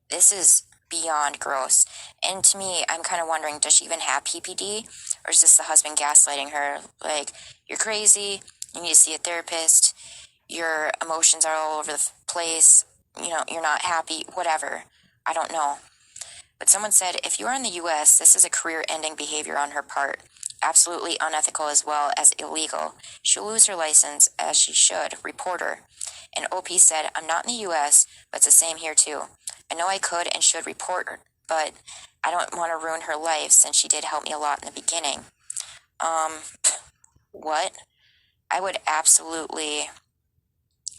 This is beyond gross. And to me, I'm kind of wondering, does she even have PPD? Or is this the husband gaslighting her? Like, you're crazy, you need to see a therapist, your emotions are all over the place, you're not happy, whatever. I don't know. But someone said, if you are in the US, this is a career-ending behavior on her part. Absolutely unethical as well as illegal. She'll lose her license, as she should. Report her. And OP said, I'm not in the US, but it's the same here too. I know I could and should report her, but I don't want to ruin her life since she did help me a lot in the beginning. What? I would absolutely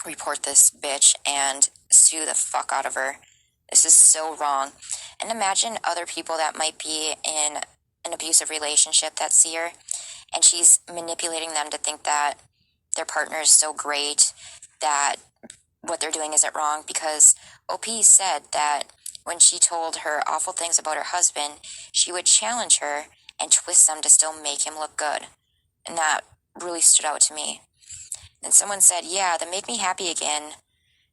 report this bitch and sue the fuck out of her. This is so wrong. And imagine other people that might be in an abusive relationship that see her, and she's manipulating them to think that their partner is so great, that what they're doing isn't wrong, because OP said that when she told her awful things about her husband, she would challenge her and twist them to still make him look good. And that really stood out to me. And someone said, yeah, the make me happy again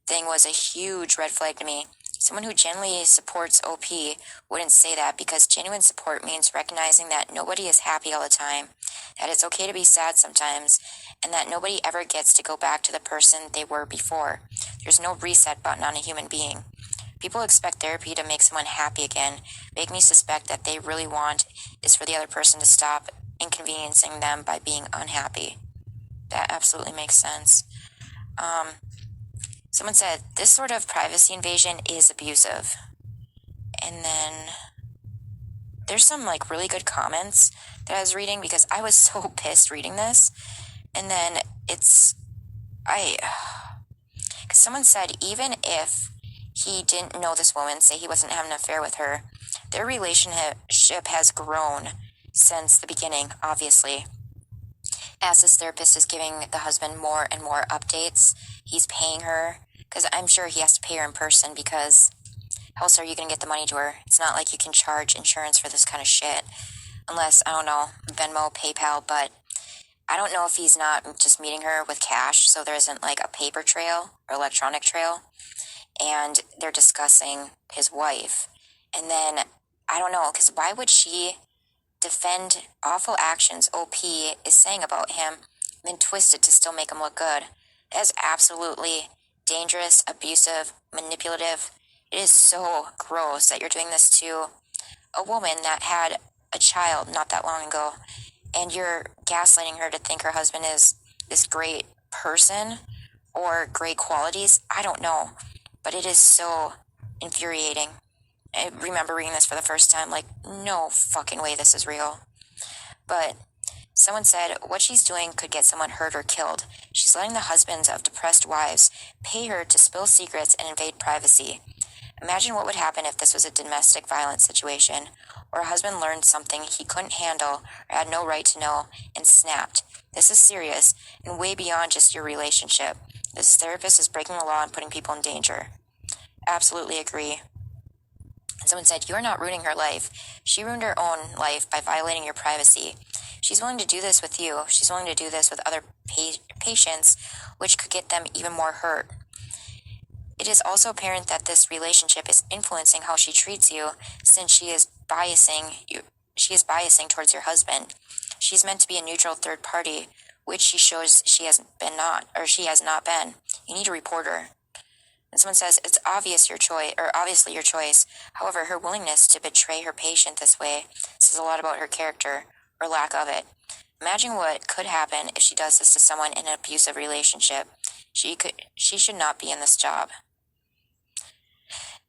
thing was a huge red flag to me. Someone who genuinely supports OP wouldn't say that, because genuine support means recognizing that nobody is happy all the time, that it's okay to be sad sometimes, and that nobody ever gets to go back to the person they were before. There's no reset button on a human being. People expect therapy to make someone happy again, make me suspect that they really want is for the other person to stop inconveniencing them by being unhappy. That absolutely makes sense. Someone said, this sort of privacy invasion is abusive. And then there's some like really good comments that I was reading, because I was so pissed reading this. And then someone said, even if he didn't know this woman, say he wasn't having an affair with her, their relationship has grown since the beginning, obviously. As this therapist is giving the husband more and more updates, he's paying her, because I'm sure he has to pay her in person, because how else are you going to get the money to her? It's not like you can charge insurance for this kind of shit, unless, I don't know, Venmo, PayPal, but I don't know if he's not just meeting her with cash, so there isn't like a paper trail or electronic trail, and they're discussing his wife. And then, I don't know, because why would she defend awful actions OP is saying about him, then twist it to still make him look good? That is absolutely dangerous, abusive, manipulative. It is so gross that you're doing this to a woman that had a child not that long ago, and you're gaslighting her to think her husband is this great person or great qualities. I don't know, but it is so infuriating. I remember reading this for the first time, like, no fucking way this is real. But someone said, what she's doing could get someone hurt or killed. She's letting the husbands of depressed wives pay her to spill secrets and invade privacy. Imagine what would happen if this was a domestic violence situation, or a husband learned something he couldn't handle or had no right to know and snapped. This is serious and way beyond just your relationship. This therapist is breaking the law and putting people in danger. Absolutely agree. Someone said, you're not ruining her life. She ruined her own life by violating your privacy. She's willing to do this with you. She's willing to do this with other patients, which could get them even more hurt. It is also apparent that this relationship is influencing how she treats you, since she is biasing towards your husband. She's meant to be a neutral third party, which she shows she has not been. You need to report her. And someone says, it's obviously your choice. However, her willingness to betray her patient this way says a lot about her character, or lack of it. Imagine what could happen if she does this to someone in an abusive relationship. She should not be in this job.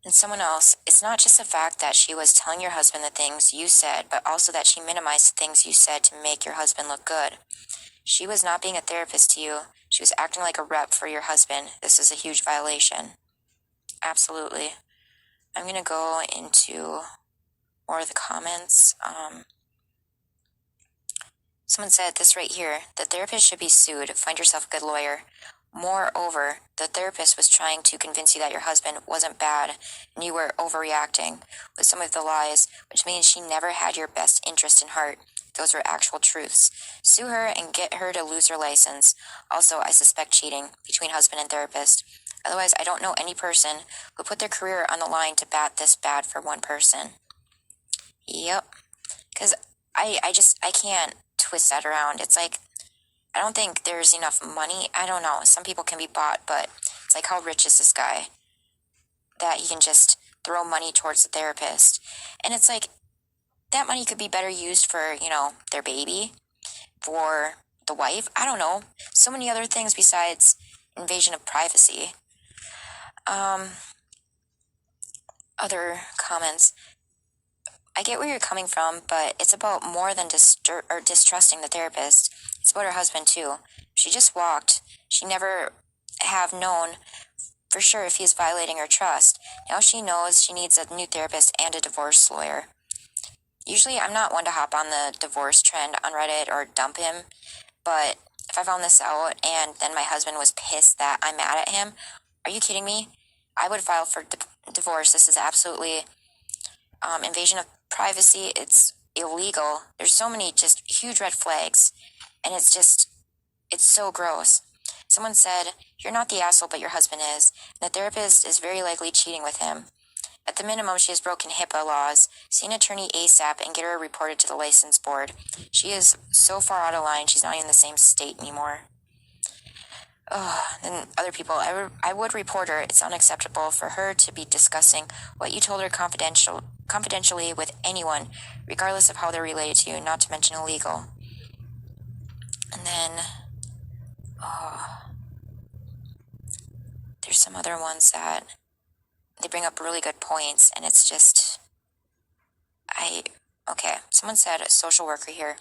And someone else, it's not just the fact that she was telling your husband the things you said, but also that she minimized the things you said to make your husband look good. She was not being a therapist to you. She was acting like a rep for your husband. This is a huge violation. Absolutely. I'm going to go into more of the comments. Someone said this right here, the therapist should be sued. Find yourself a good lawyer. Moreover, the therapist was trying to convince you that your husband wasn't bad and you were overreacting with some of the lies, which means she never had your best interest in heart. Those were actual truths. Sue her and get her to lose her license. Also, I suspect cheating between husband and therapist. Otherwise, I don't know any person who put their career on the line to bat this bad for one person. Yep. Because I can't twist that around. It's like, I don't think there's enough money. I don't know. Some people can be bought, but it's like, how rich is this guy that he can just throw money towards the therapist? And it's like, that money could be better used for, their baby, for the wife. I don't know. So many other things besides invasion of privacy. Other comments. I get where you're coming from, but it's about more than distrusting the therapist. It's about her husband, too. She just walked. She never have known for sure if he's violating her trust. Now she knows she needs a new therapist and a divorce lawyer. Usually I'm not one to hop on the divorce trend on Reddit or dump him, but if I found this out and then my husband was pissed that I'm mad at him, are you kidding me? I would file for divorce. This is absolutely invasion of privacy. It's illegal. There's so many just huge red flags, and it's so gross. Someone said, you're not the asshole, but your husband is. And the therapist is very likely cheating with him. At the minimum, she has broken HIPAA laws. See an attorney ASAP and get her reported to the license board. She is so far out of line, she's not even in the same state anymore. And other people, I would report her. It's unacceptable for her to be discussing what you told her confidentially with anyone, regardless of how they're related to you, not to mention illegal. And then, there's some other ones that they bring up really good points, and it's just, okay, someone said, a social worker here.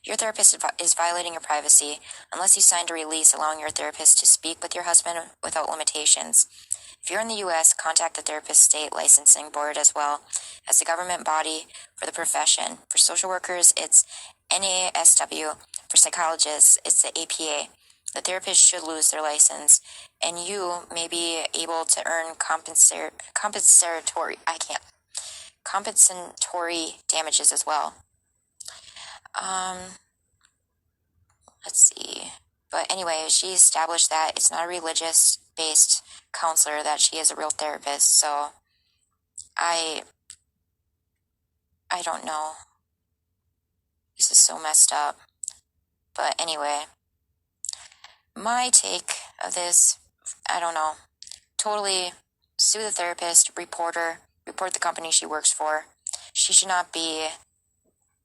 Your therapist is violating your privacy unless you signed a release allowing your therapist to speak with your husband without limitations. If you're in the U.S., contact the therapist state licensing board as well as the government body for the profession. For social workers, it's NASW. For psychologists, it's the APA. The therapist should lose their license, and you may be able to earn compensatory damages as well. Let's see. But anyway, she established that it's not a religious-based counselor, that she is a real therapist. So I don't know. This is so messed up. But anyway, my take of this, I don't know. Totally sue the therapist, report the company she works for. She should not be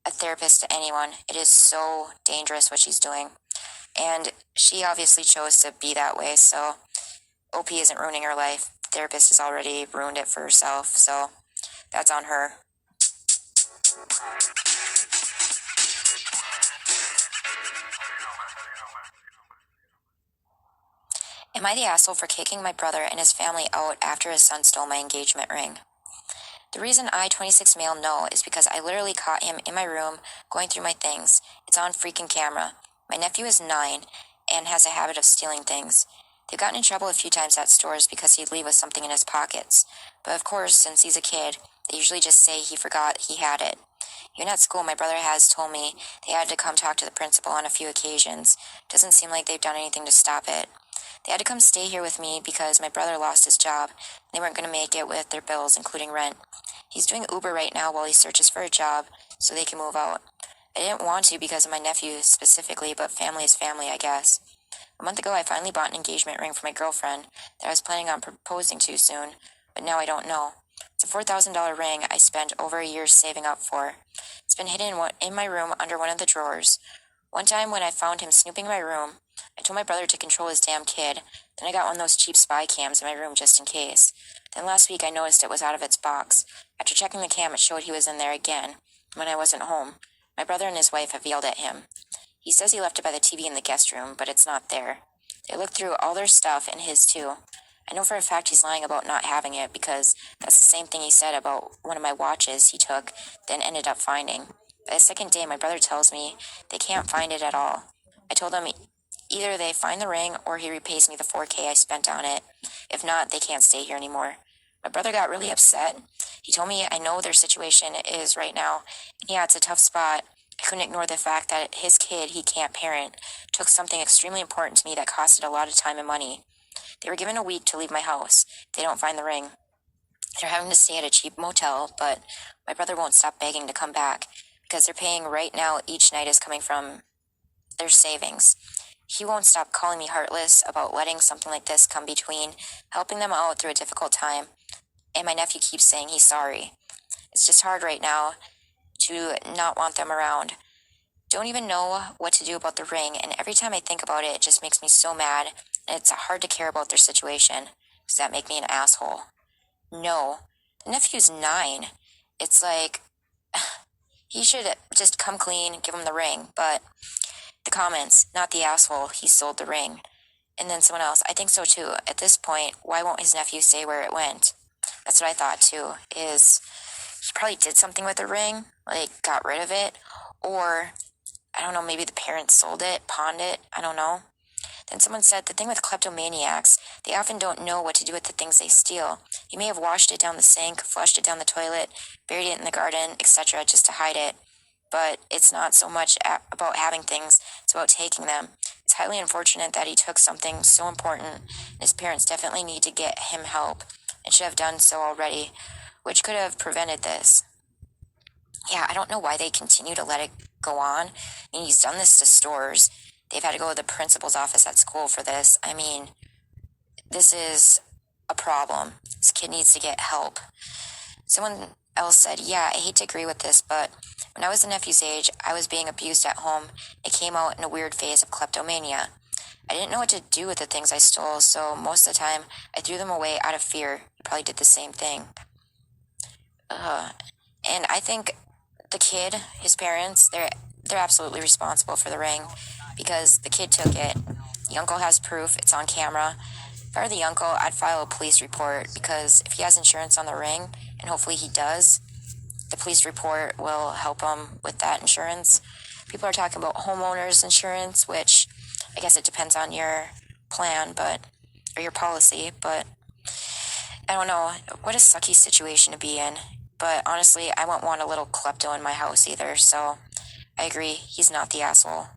a therapist to anyone. It is so dangerous what she's doing. And she obviously chose to be that way, so OP isn't ruining her life. The therapist has already ruined it for herself, so that's on her. Am I the asshole for kicking my brother and his family out after his son stole my engagement ring? The reason I, 26 male, know is because I literally caught him in my room going through my things. It's on freaking camera. My nephew is 9 and has a habit of stealing things. They've gotten in trouble a few times at stores because he'd leave with something in his pockets. But of course, since he's a kid, they usually just say he forgot he had it. Even at school, my brother has told me they had to come talk to the principal on a few occasions. Doesn't seem like they've done anything to stop it. They had to come stay here with me because my brother lost his job. They weren't going to make it with their bills, including rent. He's doing Uber right now while he searches for a job so they can move out. I didn't want to because of my nephew specifically, but family is family, I guess. A month ago, I finally bought an engagement ring for my girlfriend that I was planning on proposing to soon, but now I don't know. It's a $4,000 ring I spent over a year saving up for. It's been hidden in my room under one of the drawers. One time when I found him snooping in my room, I told my brother to control his damn kid. Then I got one of those cheap spy cams in my room just in case. Then last week I noticed it was out of its box. After checking the cam, it showed he was in there again when I wasn't home. My brother and his wife have yelled at him. He says he left it by the TV in the guest room, but it's not there. They looked through all their stuff and his too. I know for a fact he's lying about not having it because that's the same thing he said about one of my watches he took, then ended up finding. By the second day, my brother tells me they can't find it at all. I told them either they find the ring or he repays me the $4,000 I spent on it. If not, they can't stay here anymore. My brother got really upset. He told me I know their situation is right now. Yeah, it's a tough spot. I couldn't ignore the fact that his kid he can't parent took something extremely important to me that costed a lot of time and money. They were given a week to leave my house. They don't find the ring. They're having to stay at a cheap motel, but my brother won't stop begging to come back because they're paying right now. Each night is coming from their savings. He won't stop calling me heartless about letting something like this come between helping them out through a difficult time, and my nephew keeps saying he's sorry. It's just hard right now to not want them around. Don't even know what to do about the ring, and every time I think about it, it just makes me so mad, and it's hard to care about their situation. Does that make me an asshole? No. The nephew's 9. It's like, he should just come clean, give him the ring, but the comments, not the asshole, he sold the ring. And then someone else, I think so too. At this point, why won't his nephew say where it went? That's what I thought too, is he probably did something with the ring, like got rid of it, or I don't know, maybe the parents sold it, pawned it, I don't know. Then someone said the thing with kleptomaniacs, they often don't know what to do with the things they steal. He may have washed it down the sink, flushed it down the toilet, buried it in the garden, etc., just to hide it. But it's not so much about having things, it's about taking them. It's highly unfortunate that he took something so important. His parents definitely need to get him help and should have done so already. which could have prevented this. Yeah, I don't know why they continue to let it go on. I mean, he's done this to stores. They've had to go to the principal's office at school for this. I mean, this is a problem. This kid needs to get help. Someone else said, yeah, I hate to agree with this, but when I was the nephew's age, I was being abused at home. It came out in a weird phase of kleptomania. I didn't know what to do with the things I stole, so most of the time I threw them away out of fear. He probably did the same thing. And I think the kid, his parents, they're absolutely responsible for the ring because the kid took it. The uncle has proof, it's on camera. If I were the uncle, I'd file a police report because if he has insurance on the ring, and hopefully he does, the police report will help him with that insurance. People are talking about homeowners insurance, which I guess it depends on your plan, or your policy, but I don't know. What a sucky situation to be in. But honestly, I wouldn't want a little klepto in my house either, so I agree, he's not the asshole.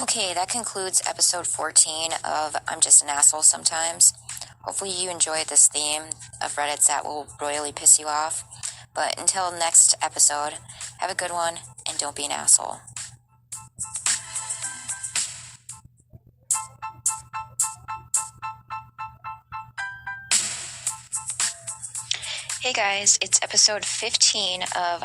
Okay, that concludes episode 14 of I'm Just an Asshole Sometimes. Hopefully you enjoyed this theme of Reddits that will royally piss you off. But until next episode, have a good one and don't be an asshole. Hey guys, it's episode 15 of